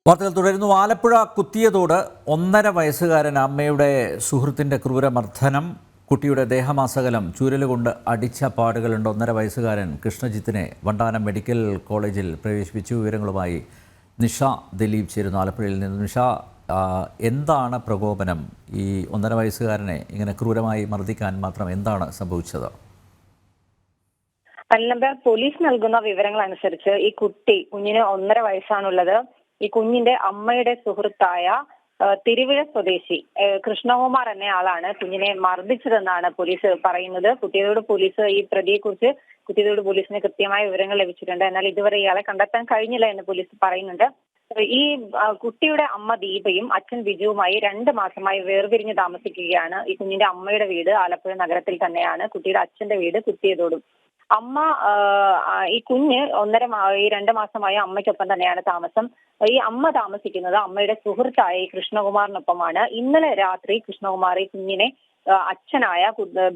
വാർത്തകൾ തുടരുന്നു. ആലപ്പുഴ കുത്തിയതോട് 1.5 വയസ്സുകാരൻ അമ്മയുടെ സുഹൃത്തിൻ്റെ ക്രൂരമർദ്ദനം. കുട്ടിയുടെ ദേഹമാസകലം ചൂരലുകൊണ്ട് അടിച്ച പാടുകളുണ്ട്. 1.5 വയസ്സുകാരൻ കൃഷ്ണജിത്തിനെ വണ്ടാനം മെഡിക്കൽ കോളേജിൽ പ്രവേശിപ്പിച്ചു. വിവരങ്ങളുമായി നിഷ ദിലീപ് ചേരുന്നു ആലപ്പുഴയിൽ നിന്ന്. നിഷ, എന്താണ് പ്രകോപനം? ഈ 1.5 വയസ്സുകാരനെ ഇങ്ങനെ ക്രൂരമായി മർദ്ദിക്കാൻ മാത്രം എന്താണ് സംഭവിച്ചത്? നമ്പർ പോലീസ് നൽകുന്ന വിവരങ്ങൾ അനുസരിച്ച് ഈ കുഞ്ഞിന് 1.5 വയസ്സാണുള്ളത്. ഈ കുഞ്ഞിന്റെ അമ്മയുടെ സുഹൃത്തായ തിരുവിഴ സ്വദേശി കൃഷ്ണകുമാർ എന്നയാളാണ് കുഞ്ഞിനെ മർദ്ദിച്ചതെന്നാണ് പോലീസ് പറയുന്നത്. കുട്ടിയോട് പോലീസ് ഈ പ്രതിയെക്കുറിച്ച് പോലീസിന് കൃത്യമായ വിവരങ്ങൾ ലഭിച്ചിട്ടുണ്ട്. എന്നാൽ ഇതുവരെ ഇയാളെ കണ്ടെത്താൻ കഴിഞ്ഞില്ല എന്ന് പോലീസ് പറയുന്നുണ്ട്. ഈ കുട്ടിയുടെ അമ്മ ദീപയും അച്ഛൻ ബിജുവുമായി 2 മാസമായി വേർപിരിഞ്ഞ് താമസിക്കുകയാണ്. ഈ കുഞ്ഞിന്റെ അമ്മയുടെ വീട് ആലപ്പുഴ നഗരത്തിൽ തന്നെയാണ്. കുട്ടിയുടെ അച്ഛന്റെ വീട് കുത്തിയതോടും. അമ്മ ഈ കുഞ്ഞ് 2 മാസമായി അമ്മയ്ക്കൊപ്പം തന്നെയാണ് താമസം. ഈ അമ്മ താമസിക്കുന്നത് അമ്മയുടെ സുഹൃത്തായ ഈ കൃഷ്ണകുമാറിനൊപ്പമാണ്. ഇന്നലെ രാത്രി കൃഷ്ണകുമാർ ഈ കുഞ്ഞിനെ അച്ഛനായ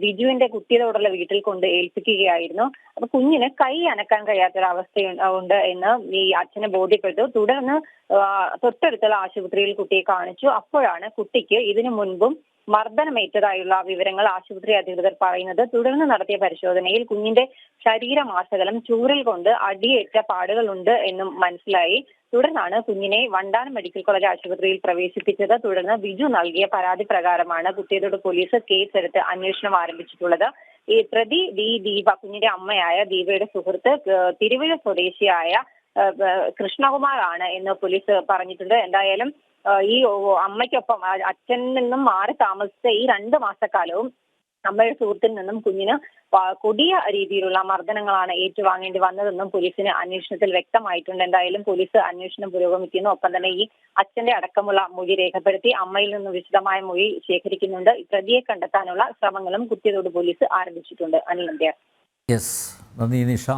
ബിജുവിന്റെ കുട്ടിയോടുള്ള വീട്ടിൽ കൊണ്ട് ഏൽപ്പിക്കുകയായിരുന്നു. അപ്പൊ കുഞ്ഞിന് കൈ അനക്കാൻ കഴിയാത്തൊരവസ്ഥ ഉണ്ട് എന്ന് ഈ അച്ഛനെ ബോധ്യപ്പെട്ടു. തുടർന്ന് തൊട്ടടുത്തുള്ള ആശുപത്രിയിൽ കുട്ടിയെ കാണിച്ചു. അപ്പോഴാണ് കുട്ടിക്ക് ഇതിനു മുൻപും മർദ്ദനമേറ്റതായുള്ള വിവരങ്ങൾ ആശുപത്രി അധികൃതർ പറയുന്നത്. തുടർന്ന് നടത്തിയ പരിശോധനയിൽ കുഞ്ഞിന്റെ ശരീരമാസകലം ചൂരൽ കൊണ്ട് അടിയേറ്റ പാടുകളുണ്ട് എന്നും മനസ്സിലായി. തുടർന്നാണ് കുഞ്ഞിനെ വണ്ടാനം മെഡിക്കൽ കോളേജ് ആശുപത്രിയിൽ പ്രവേശിപ്പിച്ചത്. തുടർന്ന് ബിജു നൽകിയ പരാതി പ്രകാരമാണ് കുട്ടിയോട് പോലീസ് കേസെടുത്ത് അന്വേഷണം ആരംഭിച്ചിട്ടുള്ളത്. ഈ പ്രതി ദീപ, കുഞ്ഞിന്റെ അമ്മയായ ദീപയുടെ സുഹൃത്ത് തിരുവിഴ സ്വദേശിയായ കൃഷ്ണകുമാർ ആണ് എന്ന് പോലീസ് പറഞ്ഞിട്ടുണ്ട്. എന്തായാലും ഈ അമ്മയ്ക്കൊപ്പം അച്ഛനിൽ നിന്നും മാറി താമസിച്ച ഈ 2 മാസക്കാലവും അമ്മയുടെ സുഹൃത്തിൽ നിന്നും കുഞ്ഞിന് കൊടിയ രീതിയിലുള്ള മർദ്ദനങ്ങളാണ് ഏറ്റുവാങ്ങേണ്ടി വന്നതെന്നും പോലീസിന് അന്വേഷണത്തിൽ വ്യക്തമായിട്ടുണ്ട്. എന്തായാലും പോലീസ് അന്വേഷണം പുരോഗമിക്കുന്നു. ഒപ്പം തന്നെ ഈ അച്ഛന്റെ അടക്കമുള്ള മൊഴി രേഖപ്പെടുത്തി അമ്മയിൽ നിന്ന് വിശദമായ മൊഴി ശേഖരിക്കുന്നുണ്ട്. പ്രതിയെ കണ്ടെത്താനുള്ള ശ്രമങ്ങളും കുത്തിയതോട് പോലീസ് ആരംഭിച്ചിട്ടുണ്ട്. അനിൽ നമ്പ്യാർ. യെസ്, നന്ദി നിഷ.